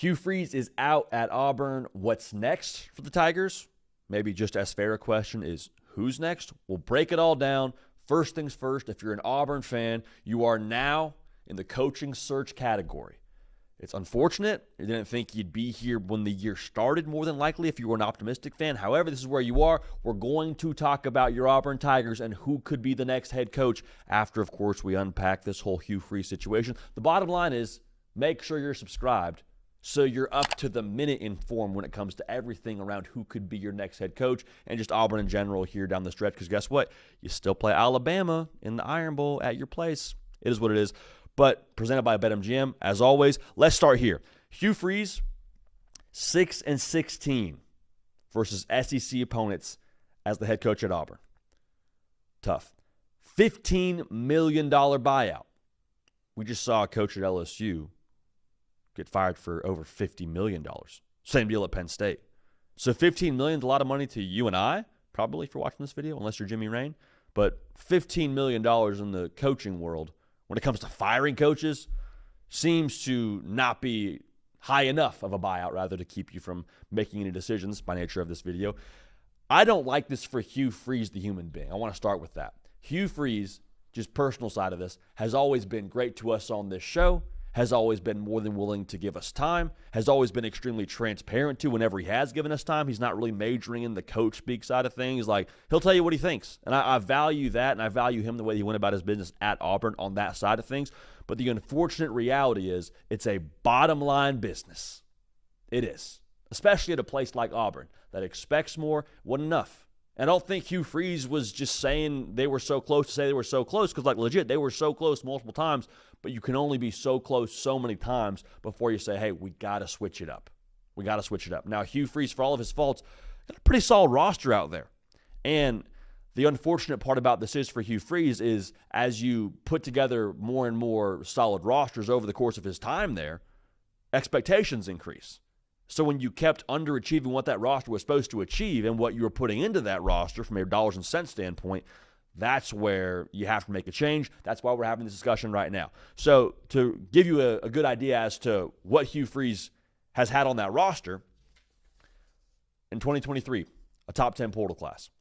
Hugh Freeze is out at Auburn. What's next for the Tigers? Maybe just as fair a question is who's next? We'll break it all down. First things first, if you're an Auburn fan, you are now in the coaching search category. It's unfortunate. You didn't think you'd be here when the year started, more than likely, if you were an optimistic fan. However, this is where you are. We're going to talk about your Auburn Tigers and who could be the next head coach after, of course, we unpack this whole Hugh Freeze situation. The bottom line is make sure you're subscribed so you're up to the minute informed when it comes to everything around who could be your next head coach and just Auburn in general here down the stretch. Because guess what? You still play Alabama in the Iron Bowl at your place. It is what it is. But presented by BetMGM, as always, let's start here. Hugh Freeze, 6-16 versus SEC opponents as the head coach at Auburn. Tough. $15 million buyout. We just saw a coach at LSU get fired for over $50 million. Same deal at Penn State. So $15 million is a lot of money to you and I, probably, for watching this video, unless you're Jimmy Rain. But $15 million in the coaching world, when it comes to firing coaches, seems to not be high enough of a buyout, rather, to keep you from making any decisions by nature of this video. I don't like this for Hugh Freeze, the human being. I want to start with that. Hugh Freeze, just personal side of this, has always been great to us on this show, has always been more than willing to give us time, has always been extremely transparent to whenever he has given us time. He's not really majoring in the coach speak side of things. Like, he'll tell you what he thinks. And I value that, and I value him the way he went about his business at Auburn on that side of things. But the unfortunate reality is it's a bottom line business. It is. Especially at a place like Auburn that expects more. Wasn't enough. And I don't think Hugh Freeze was just saying they were so close to say they were so close, because, like, legit, they were so close multiple times, but you can only be so close so many times before you say, hey, we got to switch it up. We got to switch it up. Now, Hugh Freeze, for all of his faults, got a pretty solid roster out there. And the unfortunate part about this is for Hugh Freeze is as you put together more and more solid rosters over the course of his time there, expectations increase. So when you kept underachieving what that roster was supposed to achieve and what you were putting into that roster from a dollars and cents standpoint, that's where you have to make a change. That's why we're having this discussion right now. So to give you a good idea as to what Hugh Freeze has had on that roster, in 2023, a top 10 portal class.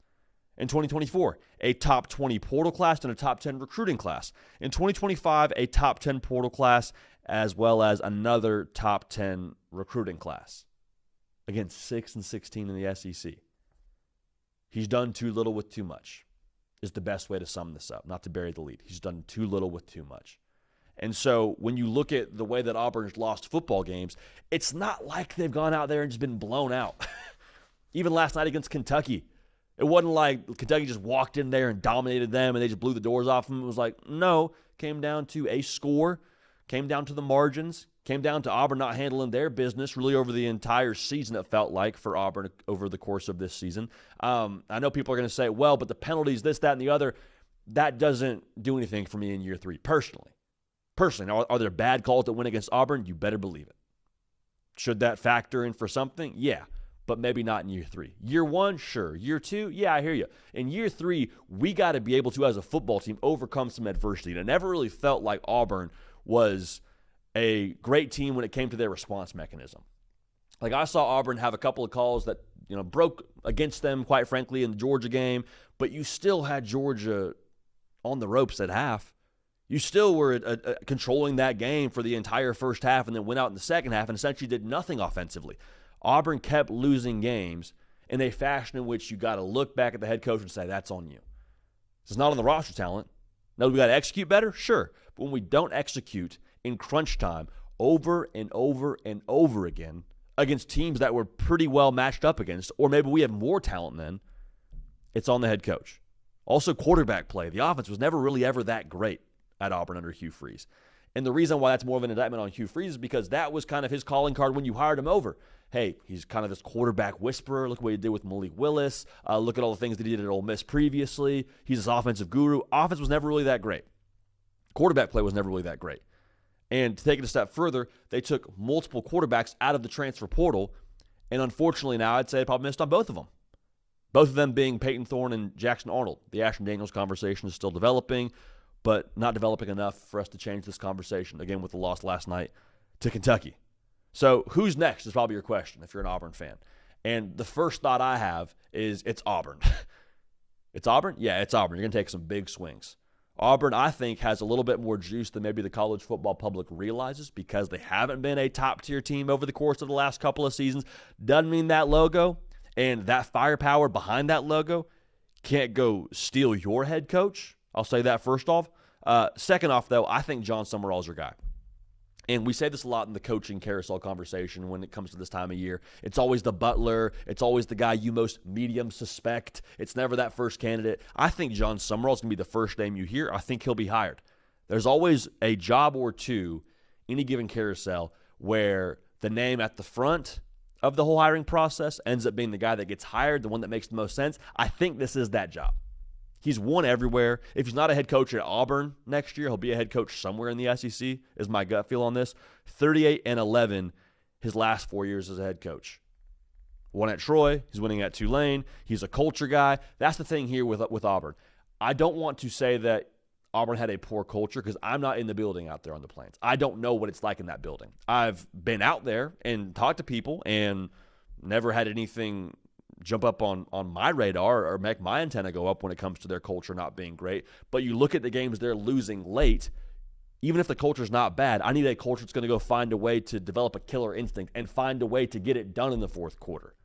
In 2024, a top 20 portal class and a top 10 recruiting class. In 2025, a top 10 portal class as well as another top 10 recruiting class. Again, 6-16 in the SEC. He's done too little with too much is the best way to sum this up, not to bury the lead. He's done too little with too much. And so when you look at the way that Auburn's lost football games, it's not like they've gone out there and just been blown out. Even last night against Kentucky, it wasn't like Kentucky just walked in there and dominated them and they just blew the doors off them. It was like, no, came down to a score, came down to the margins, came down to Auburn not handling their business really over the entire season, it felt like, for Auburn over the course of this season. I know people are going to say, well, but the penalties, this, that, and the other, that doesn't do anything for me in year three, personally. Now, are there bad calls that win against Auburn? You better believe it. Should that factor in for something? Yeah, but maybe not in year three. Year one, sure. Year two, yeah, I hear you. In year three, we got to be able to, as a football team, overcome some adversity. And it never really felt like Auburn was a great team when it came to their response mechanism. Like, I saw Auburn have a couple of calls that, broke against them, quite frankly, in the Georgia game, but you still had Georgia on the ropes at half. You still were controlling that game for the entire first half and then went out in the second half and essentially did nothing offensively. Auburn kept losing games in a fashion in which you got to look back at the head coach and say, that's on you. This is not on the roster talent. Now, we got to execute better? Sure. But when we don't execute in crunch time over and over and over again against teams that we're pretty well matched up against, or maybe we have more talent than, it's on the head coach. Also, quarterback play. The offense was never really ever that great at Auburn under Hugh Freeze. And the reason why that's more of an indictment on Hugh Freeze is because that was kind of his calling card when you hired him over. Hey, he's kind of this quarterback whisperer. Look what he did with Malik Willis. Look at all the things that he did at Ole Miss previously. He's this offensive guru. Offense was never really that great. Quarterback play was never really that great. And to take it a step further, they took multiple quarterbacks out of the transfer portal, and unfortunately now I'd say they probably missed on both of them. Both of them being Peyton Thorne and Jackson Arnold. The Ashton Daniels conversation is still developing, but not developing enough for us to change this conversation, again, with the loss last night to Kentucky. So who's next is probably your question if you're an Auburn fan. And the first thought I have is it's Auburn. It's Auburn? Yeah, it's Auburn. You're going to take some big swings. Auburn, I think, has a little bit more juice than maybe the college football public realizes because they haven't been a top-tier team over the course of the last couple of seasons. Doesn't mean that logo and that firepower behind that logo can't go steal your head coach. I'll say that first off. Second off, though, I think John Summerall's your guy. And we say this a lot in the coaching carousel conversation when it comes to this time of year. It's always the butler. It's always the guy you most medium suspect. It's never that first candidate. I think John Summerall is going to be the first name you hear. I think he'll be hired. There's always a job or two, any given carousel, where the name at the front of the whole hiring process ends up being the guy that gets hired, the one that makes the most sense. I think this is that job. He's won everywhere. If he's not a head coach at Auburn next year, he'll be a head coach somewhere in the SEC, is my gut feel on this. 38-11 his last 4 years as a head coach. Won at Troy. He's winning at Tulane. He's a culture guy. That's the thing here with Auburn. I don't want to say that Auburn had a poor culture because I'm not in the building out there on the Plains. I don't know what it's like in that building. I've been out there and talked to people and never had anything jump up on my radar or make my antenna go up when it comes to their culture not being great. But you look at the games they're losing late, even if the culture's not bad, I need a culture that's going to go find a way to develop a killer instinct and find a way to get it done in the fourth quarter.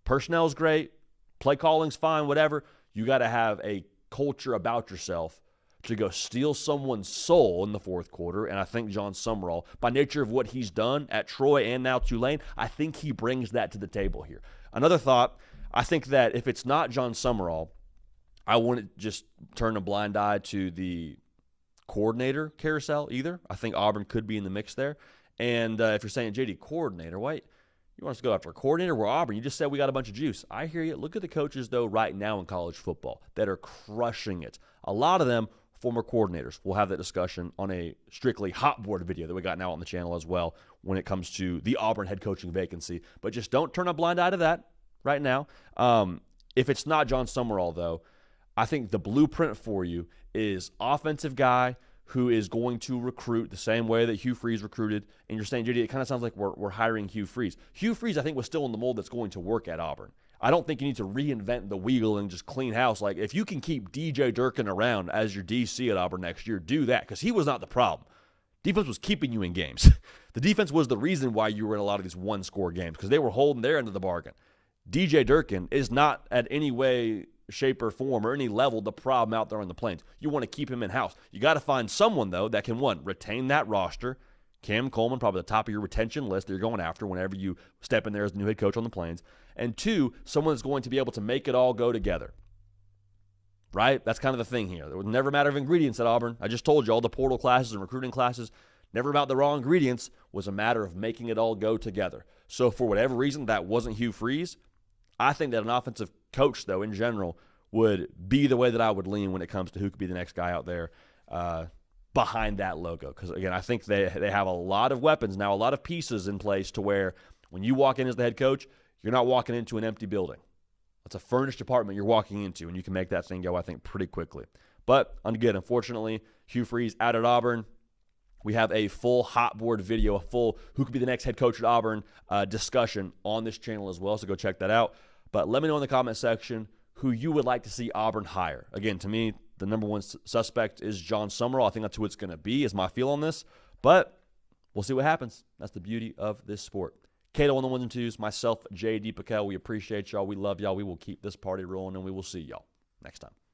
Personnel's great, play calling's fine, whatever. You got to have a culture about yourself to go steal someone's soul in the fourth quarter, and I think John Summerall, by nature of what he's done at Troy and now Tulane, I think he brings that to the table here. Another thought, I think that if it's not John Summerall, I wouldn't just turn a blind eye to the coordinator carousel either. I think Auburn could be in the mix there. And if you're saying, JD, coordinator, wait, you want us to go after a coordinator? We're Auburn. You just said we got a bunch of juice. I hear you. Look at the coaches, though, right now in college football that are crushing it. A lot of them former coordinators. We'll have that discussion on a strictly hot board video that we got now on the channel as well when it comes to the Auburn head coaching vacancy. But just don't turn a blind eye to that right now. If it's not John Summerall, though, I think the blueprint for you is offensive guy who is going to recruit the same way that Hugh Freeze recruited. And you're saying, JD, it kind of sounds like we're hiring Hugh Freeze. Hugh Freeze, I think, was still in the mold that's going to work at Auburn. I don't think you need to reinvent the wheel and just clean house. Like, if you can keep DJ Durkin around as your DC at Auburn next year, do that, because he was not the problem. Defense was keeping you in games. The defense was the reason why you were in a lot of these one-score games, because they were holding their end of the bargain. DJ Durkin is not at any way, shape, or form or any level the problem out there on the Plains. You want to keep him in-house. You got to find someone, though, that can, one, retain that roster. Cam Coleman, probably the top of your retention list that you're going after whenever you step in there as the new head coach on the Plains. And two, someone that's going to be able to make it all go together. Right? That's kind of the thing here. It was never a matter of ingredients at Auburn. I just told you, all the portal classes and recruiting classes, never about the raw ingredients, was a matter of making it all go together. So for whatever reason, that wasn't Hugh Freeze. I think that an offensive coach, though, in general, would be the way that I would lean when it comes to who could be the next guy out there behind that logo. Because, again, I think they have a lot of weapons now, a lot of pieces in place to where when you walk in as the head coach, you're not walking into an empty building. It's a furnished apartment you're walking into, and you can make that thing go, I think, pretty quickly. But, again, unfortunately, Hugh Freeze out at Auburn. We have a full hot board video, a full who could be the next head coach at Auburn discussion on this channel as well, so go check that out. But let me know in the comment section who you would like to see Auburn hire. Again, to me, the number one suspect is John Summerall. I think that's who it's going to be, is my feel on this. But we'll see what happens. That's the beauty of this sport. Cato on the ones and twos, myself, JD PicKell. We appreciate y'all. We love y'all. We will keep this party rolling, and we will see y'all next time.